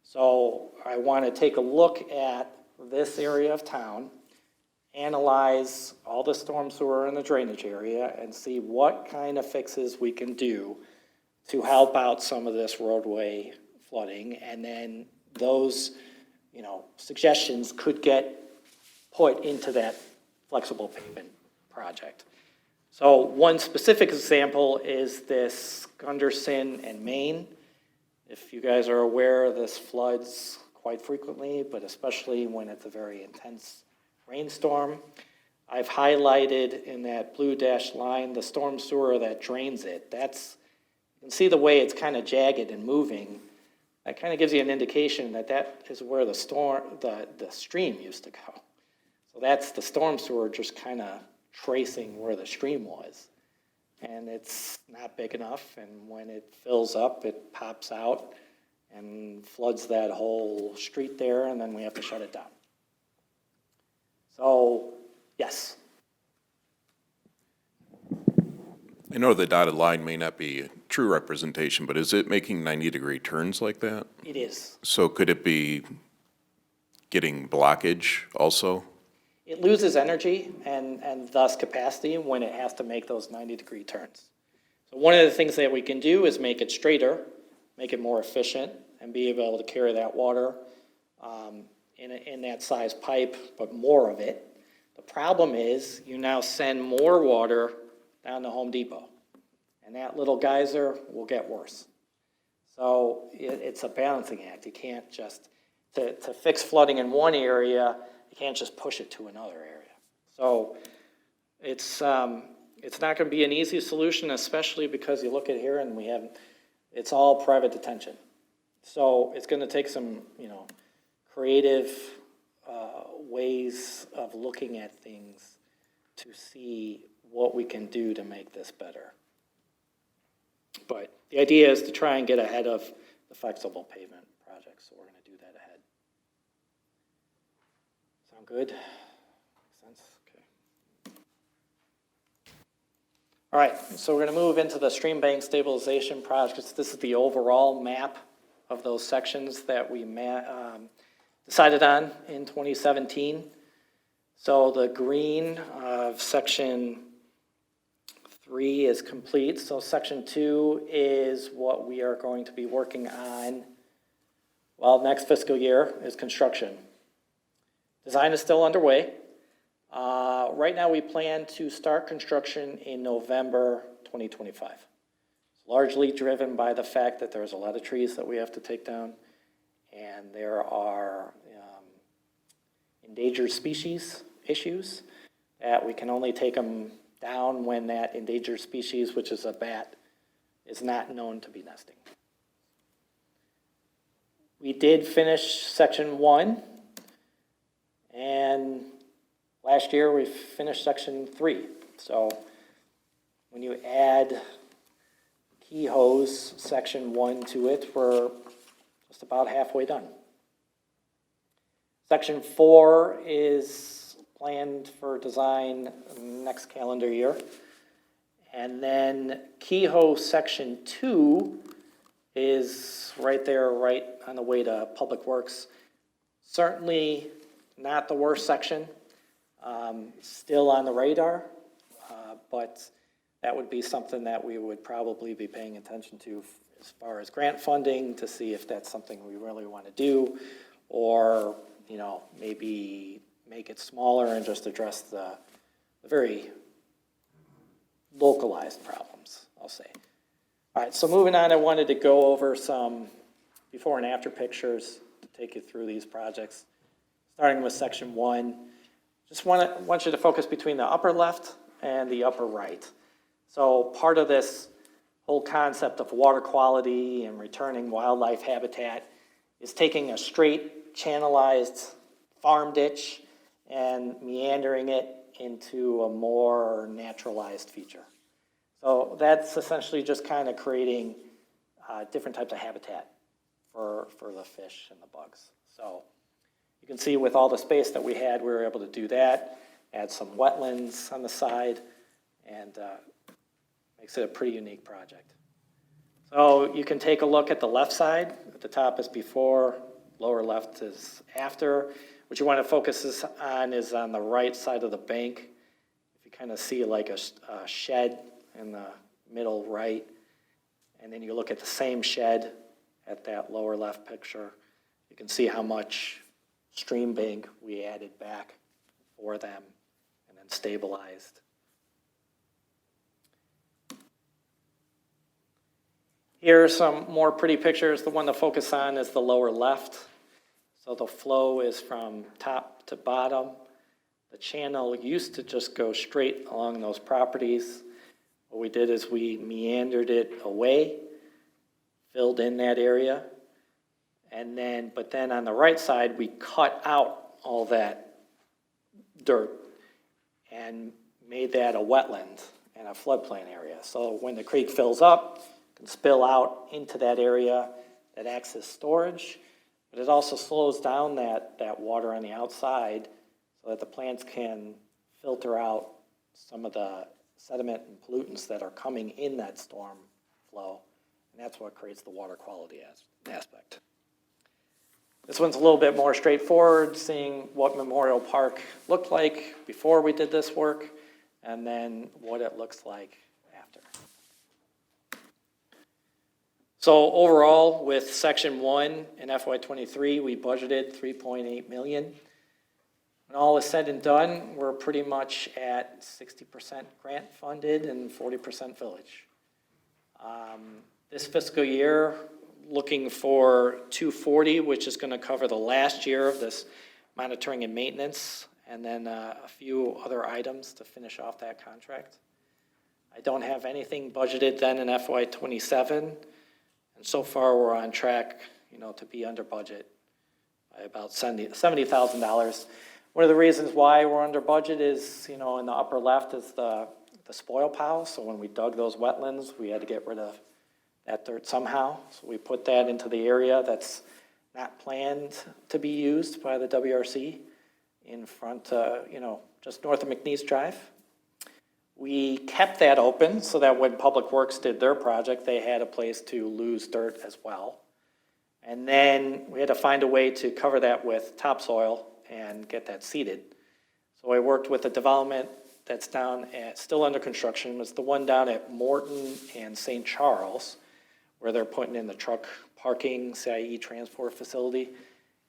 So I want to take a look at this area of town, analyze all the storm sewer in the drainage area, and see what kind of fixes we can do to help out some of this roadway flooding. And then those, suggestions could get put into that flexible pavement project. So one specific example is this Gunderson and Maine. If you guys are aware, this floods quite frequently, but especially when it's a very intense rainstorm. I've highlighted in that blue dashed line the storm sewer that drains it. You can see the way it's kind of jagged and moving. That kind of gives you an indication that that is where the stream used to go. So that's the storm sewer just kind of tracing where the stream was. And it's not big enough, and when it fills up, it pops out and floods that whole street there, and then we have to shut it down. So, yes. I know the dotted line may not be a true representation, but is it making 90-degree turns like that? It is. So could it be getting blockage also? It loses energy and thus capacity when it has to make those 90-degree turns. So one of the things that we can do is make it straighter, make it more efficient, and be able to carry that water in that size pipe, but more of it. The problem is you now send more water down to Home Depot, and that little geyser will get worse. So it's a balancing act. You can't just, to fix flooding in one area, you can't just push it to another area. So it's not going to be an easy solution, especially because you look at here and it's all private detention. So it's going to take some, creative ways of looking at things to see what we can do to make this better. But the idea is to try and get ahead of the flexible pavement project, so we're going to do that ahead. Sound good? Makes sense? Okay. All right, so we're going to move into the stream bank stabilization projects. This is the overall map of those sections that we decided on in 2017. So the green of section 3 is complete. So section 2 is what we are going to be working on, next fiscal year is construction. Design is still underway. Right now we plan to start construction in November 2025. It's largely driven by the fact that there's a lot of trees that we have to take down, and there are endangered species issues that we can only take them down when that endangered species, which is a bat, is not known to be nesting. We did finish section 1, and last year we finished section 3. So when you add Kehoe's section 1 to it, we're just about halfway done. Section 4 is planned for design next calendar year. And then Kehoe section 2 is It's right there, right on the way to Public Works. Certainly not the worst section, still on the radar, but that would be something that we would probably be paying attention to as far as grant funding, to see if that's something we really want to do, or, you know, maybe make it smaller and just address the very localized problems, I'll say. All right, so moving on, I wanted to go over some before and after pictures to take you through these projects. Starting with section 1, just want you to focus between the upper left and the upper right. So part of this whole concept of water quality and returning wildlife habitat is taking a straight channelized farm ditch and meandering it into a more naturalized feature. So that's essentially just kind of creating different types of habitat for the fish and the bugs. So you can see with all the space that we had, we were able to do that, add some wetlands on the side, and makes it a pretty unique project. So you can take a look at the left side. At the top is before, lower left is after. What you want to focus on is on the right side of the bank. If you kind of see like a shed in the middle right, and then you look at the same shed at that lower left picture, you can see how much stream bank we added back for them and then stabilized. Here are some more pretty pictures. The one to focus on is the lower left. So the flow is from top to bottom. The channel used to just go straight along those properties. What we did is we meandered it away, filled in that area, but then on the right side, we cut out all that dirt and made that a wetland and a floodplain area. So when the creek fills up, it can spill out into that area that acts as storage, but it also slows down that water on the outside so that the plants can filter out some of the sediment and pollutants that are coming in that storm flow. And that's what creates the water quality aspect. This one's a little bit more straightforward, seeing what Memorial Park looked like before we did this work, and then what it looks like after. So overall, with section 1 in FY23, we budgeted $3.8 million. When all is said and done, we're pretty much at 60% grant funded and 40% village. This fiscal year, looking for $240, which is going to cover the last year of this monitoring and maintenance, and then a few other items to finish off that contract. I don't have anything budgeted then in FY27, and so far we're on track, to be under budget by about $70,000. One of the reasons why we're under budget is, in the upper left is the spoil pile. So when we dug those wetlands, we had to get rid of that dirt somehow. So we put that into the area that's not planned to be used by the WRC in front, just north of McNeese Drive. We kept that open so that when Public Works did their project, they had a place to lose dirt as well. And then we had to find a way to cover that with topsoil and get that seeded. So I worked with a development that's still under construction. It's the one down at Morton and St. Charles, where they're putting in the truck parking, CIE transport facility.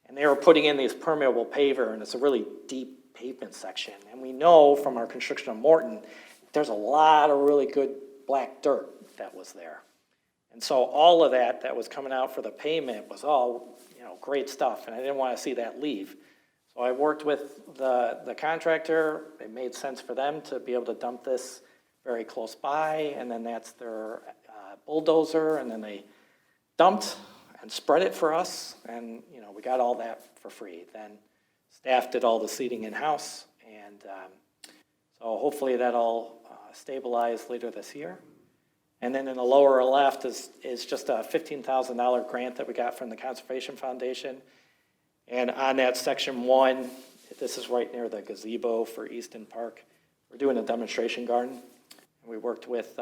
And they were putting in these permeable paver, and it's a really deep pavement section. And we know from our construction of Morton, there's a lot of really good black dirt that was there. And so all of that was coming out for the pavement was all, great stuff, and I didn't want to see that leave. So I worked with the contractor. It made sense for them to be able to dump this very close by, and then that's their bulldozer, and then they dumped and spread it for us, and we got all that for free. Then staff did all the seeding in-house, and so hopefully that'll stabilize later this year. And then in the lower left is just a $15,000 grant that we got from the Conservation Foundation. And on that section 1, this is right near the gazebo for Easton Park. We're doing a demonstration garden. And we worked with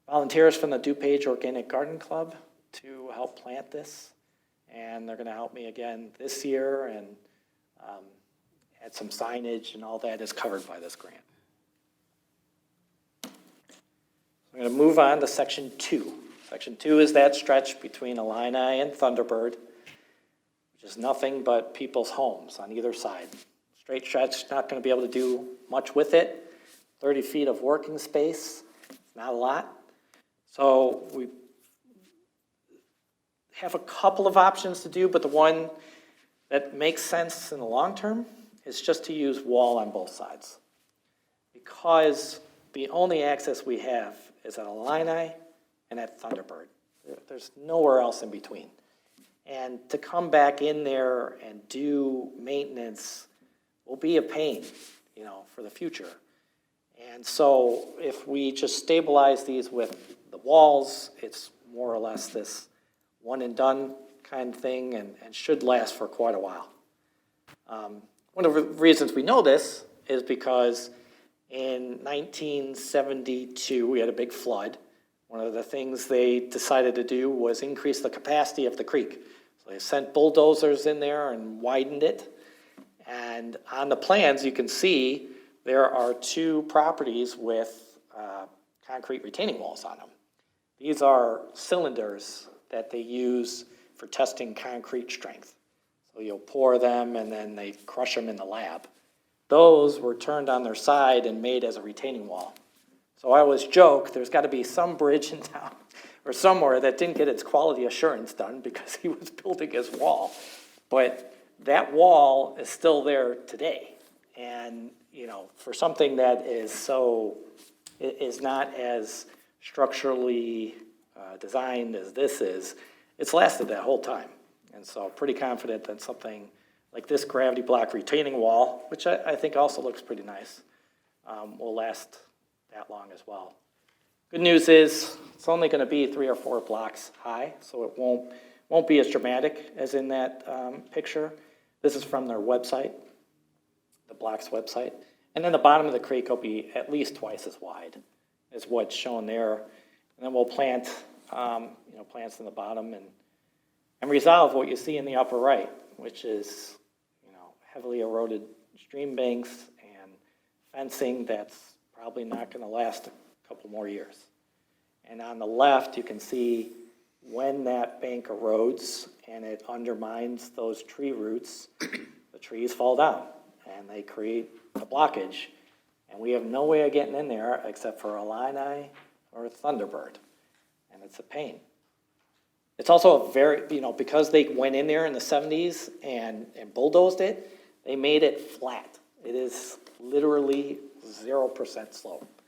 volunteers from the DuPage Organic Garden Club to help plant this, and they're gonna help me again this year, and add some signage, and all that is covered by this grant. I'm gonna move on to section 2. Section 2 is that stretch between Illini and Thunderbird, which is nothing but people's homes on either side. Straight stretch, not gonna be able to do much with it. 30 feet of working space, not a lot. So we have a couple of options to do, but the one that makes sense in the long term is just to use wall on both sides. Because the only access we have is at Illini and at Thunderbird. There's nowhere else in between. And to come back in there and do maintenance will be a pain, for the future. And so if we just stabilize these with the walls, it's more or less this one and done kind of thing, and should last for quite a while. One of the reasons we know this is because in 1972, we had a big flood. One of the things they decided to do was increase the capacity of the creek. So they sent bulldozers in there and widened it. And on the plans, you can see there are 2 properties with concrete retaining walls on them. These are cylinders that they use for testing concrete strength. So you'll pour them and then they crush them in the lab. Those were turned on their side and made as a retaining wall. So I always joke, there's got to be some bridge in town or somewhere that didn't get its quality assurance done because he was building his wall. But that wall is still there today. And, for something that is not as structurally designed as this is, it's lasted that whole time. And so pretty confident that something like this gravity block retaining wall, which I think also looks pretty nice, will last that long as well. Good news is it's only going to be 3 or 4 blocks high, so it won't be as dramatic as in that picture. This is from their website, the Blocks website. And then the bottom of the creek will be at least twice as wide as what's shown there. And then we'll plant, plants in the bottom and resolve what you see in the upper right, which is, heavily eroded stream banks and fencing that's probably not going to last a couple more years. And on the left, you can see when that bank erodes and it undermines those tree roots, the trees fall down and they create a blockage. And we have no way of getting in there except for Illini or Thunderbird. And it's a pain. It's also a very, because they went in there in the 70s and bulldozed it, they made it flat. It is literally 0% slope.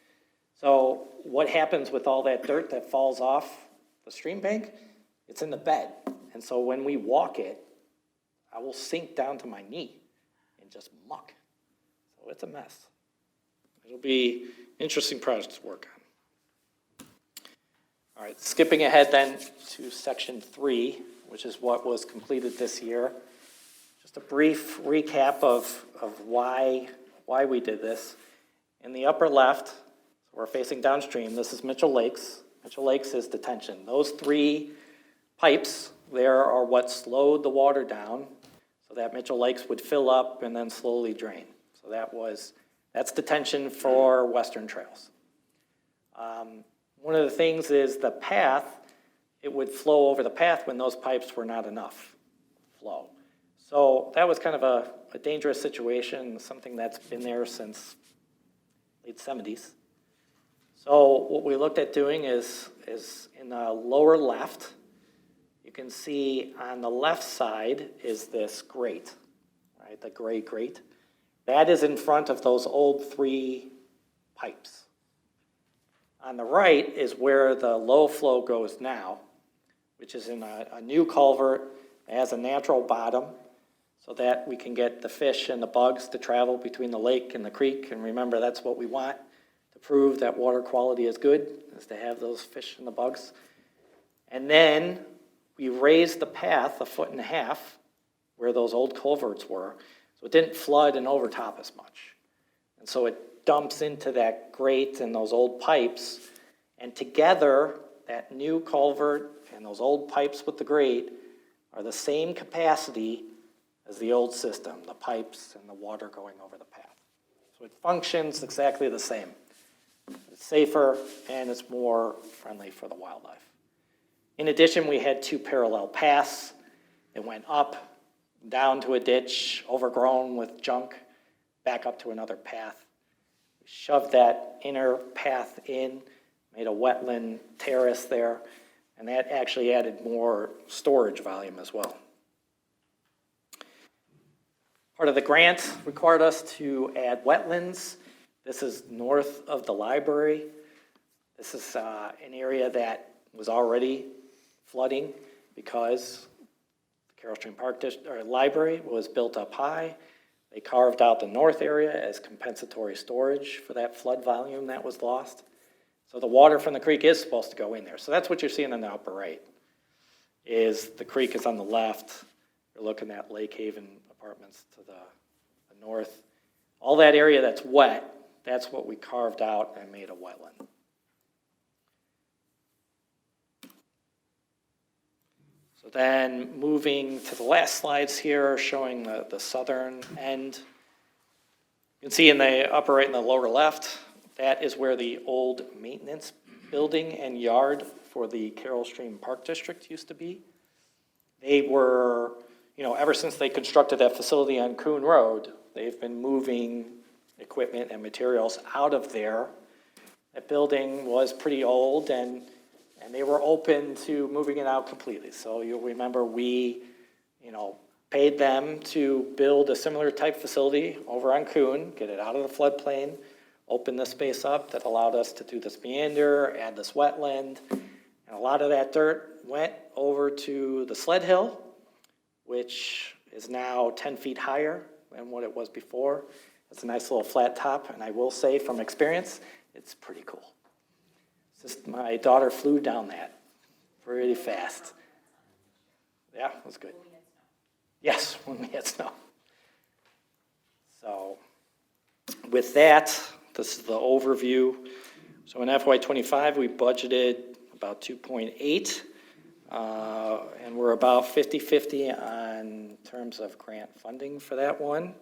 So what happens with all that dirt that falls off the stream bank? It's in the bed. And so when we walk it, I will sink down to my knee and just muck. So it's a mess. It'll be interesting project to work on. All right, skipping ahead then to section 3, which is what was completed this year. Just a brief recap of why we did this. In the upper left, we're facing downstream. This is Mitchell Lakes. Mitchell Lakes is detention. Those 3 pipes there are what slowed the water down so that Mitchell Lakes would fill up and then slowly drain. So that's detention for Western Trails. One of the things is the path, it would flow over the path when those pipes were not enough flow. So that was kind of a dangerous situation, something that's been there since late 70s. So what we looked at doing is in the lower left, you can see on the left side is this grate, right, the gray grate. That is in front of those old 3 pipes. On the right is where the low flow goes now, which is in a new culvert. It has a natural bottom so that we can get the fish and the bugs to travel between the lake and the creek. And remember, that's what we want to prove that water quality is good, is to have those fish and the bugs. And then we raised the path 1.5 feet where those old culverts were, so it didn't flood and overtop as much. And so it dumps into that grate and those old pipes, and together, that new culvert and those old pipes with the grate are the same capacity as the old system, the pipes and the water going over the path. So it functions exactly the same. It's safer and it's more friendly for the wildlife. In addition, we had 2 parallel paths. It went up, down to a ditch, overgrown with junk, back up to another path. We shoved that inner path in, made a wetland terrace there, and that actually added more storage volume as well. Part of the grant required us to add wetlands. This is north of the library. This is an area that was already flooding because the Carroll Stream Library was built up high. They carved out the north area as compensatory storage for that flood volume that was lost. So the water from the creek is supposed to go in there. So that's what you're seeing in the upper right, is the creek is on the left. You're looking at Lake Haven Apartments to the north. All that area that's wet, that's what we carved out and made a wetland. So then moving to the last slides here, showing the southern end. You can see in the upper right and the lower left, that is where the old maintenance building and yard for the Carroll Stream Park District used to be. They were, ever since they constructed that facility on Coon Road, they've been moving equipment and materials out of there. That building was pretty old and they were open to moving it out completely. So you'll remember we, paid them to build a similar type facility over on Coon, get it out of the floodplain, open the space up that allowed us to do this meander, add this wetland. And a lot of that dirt went over to the sled hill, which is now 10 feet higher than what it was before. It's a nice little flat top, and I will say from experience, it's pretty cool. Just my daughter flew down that pretty fast. Yeah, it was good. Yes, when we had snow. So with that, this is the overview. So in FY25, we budgeted about 2.8, and we're about 50-50 on terms of grant funding for that one.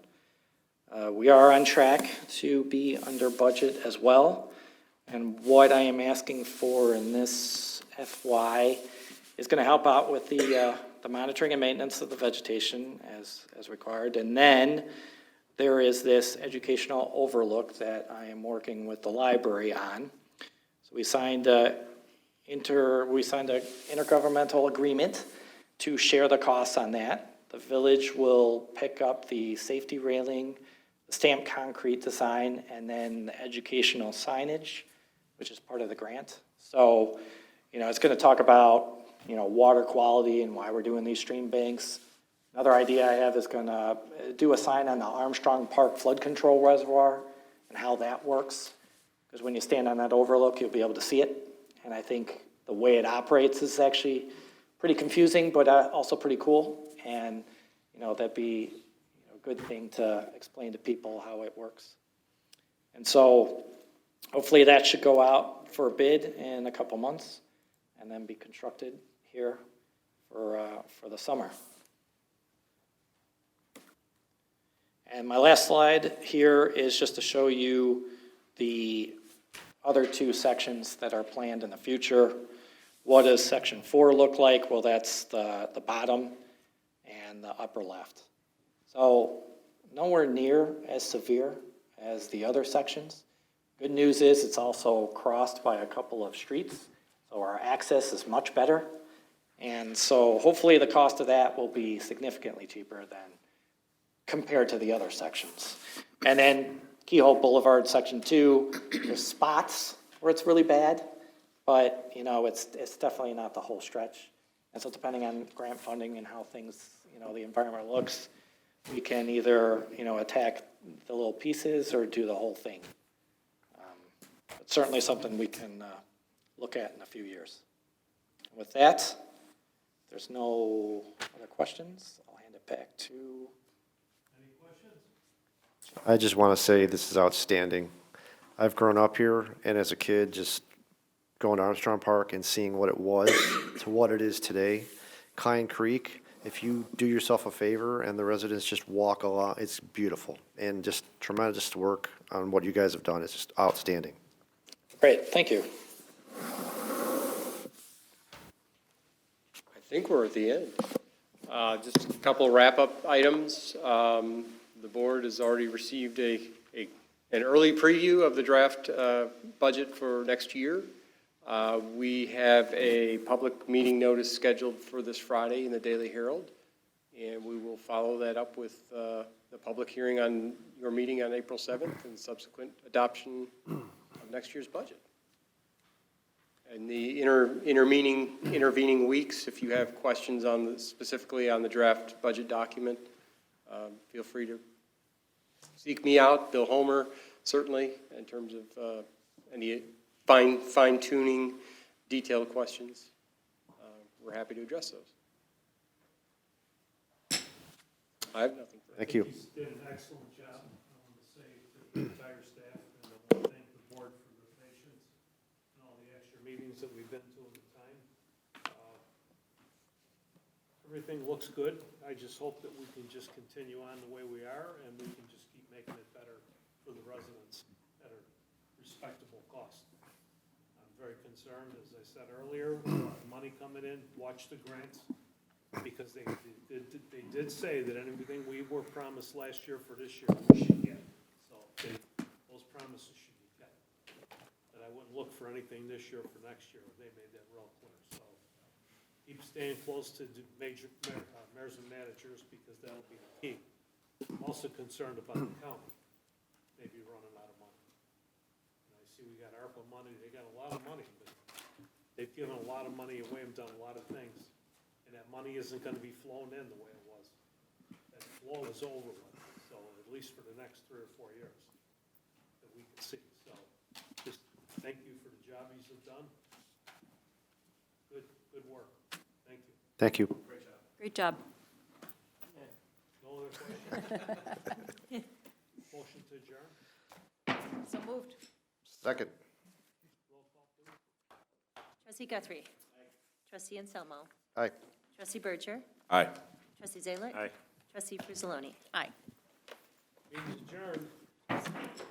We are on track to be under budget as well. And what I am asking for in this FY is going to help out with the monitoring and maintenance of the vegetation as required. And then there is this educational overlook that I am working with the library on. So we signed an intergovernmental agreement to share the costs on that. The village will pick up the safety railing, the stamped concrete design, and then the educational signage, which is part of the grant. So, it's going to talk about, water quality and why we're doing these stream banks. Another idea I have is going to do a sign on the Armstrong Park flood control reservoir and how that works. Because when you stand on that overlook, you'll be able to see it. And I think the way it operates is actually pretty confusing, but also pretty cool. And, that'd be a good thing to explain to people how it works. And so hopefully that should go out for a bid in a couple months and then be constructed here for the summer. And my last slide here is just to show you the other 2 sections that are planned in the future. What does section 4 look like? Well, that's the bottom and the upper left. So nowhere near as severe as the other sections. Good news is it's also crossed by a couple of streets, so our access is much better. And so hopefully the cost of that will be significantly cheaper than compared to the other sections. And then Keyhole Boulevard, section 2, there's spots where it's really bad, but it's definitely not the whole stretch. And so depending on grant funding and how things, the environment looks, we can either, attack the little pieces or do the whole thing. It's certainly something we can look at in a few years. And with that, if there's no other questions, I'll hand it back to. I just want to say this is outstanding. I've grown up here, and as a kid, just going to Armstrong Park and seeing what it was to what it is today. Kine Creek, if you do yourself a favor and the residents just walk along, it's beautiful. And just tremendous work on what you guys have done. It's just outstanding. Great, thank you. I think we're at the end. Just a couple of wrap-up items. The board has already received an early preview of the draft budget for next year. We have a public meeting notice scheduled for this Friday in the Daily Herald, and we will follow that up with the public hearing on your meeting on April 7th and subsequent adoption of next year's budget. In the intervening weeks, if you have questions on specifically on the draft budget document, feel free to seek me out, Bill Homer, certainly, in terms of any fine-tuning, detailed questions. We're happy to address those. I have nothing further. Thank you. He's did an excellent job, I want to say to the entire staff, and I want to thank the board for the patience and all the extra meetings that we've been to in the time. Everything looks good. I just hope that we can just continue on the way we are, and we can just keep making it better for the residents at a respectable cost. I'm very concerned, as I said earlier, about money coming in, watch the grants, because they did say that anything we were promised last year for this year, we should get. So those promises should be kept. That I wouldn't look for anything this year for next year. They made that real clear. So keep staying close to the major mayors and managers, because that'll be the key. I'm also concerned about the county maybe running out of money. And I see we got ARPA money. They got a lot of money, but they've given a lot of money away and done a lot of things. And that money isn't gonna be flown in the way it was. That flow is over with, so at least for the next 3 or 4 years that we can see. So just thank you for the job you've done. Good work. Thank you. Thank you. Great job. No other questions? Motion to adjourn? So moved. Second. Roll call, please. Trustee Guthrie. Trustee Anselmo. Aye. Trustee Berger. Aye. Trustee Zalick. Aye. Trustee Frusaloni. Aye. Meeting is adjourned.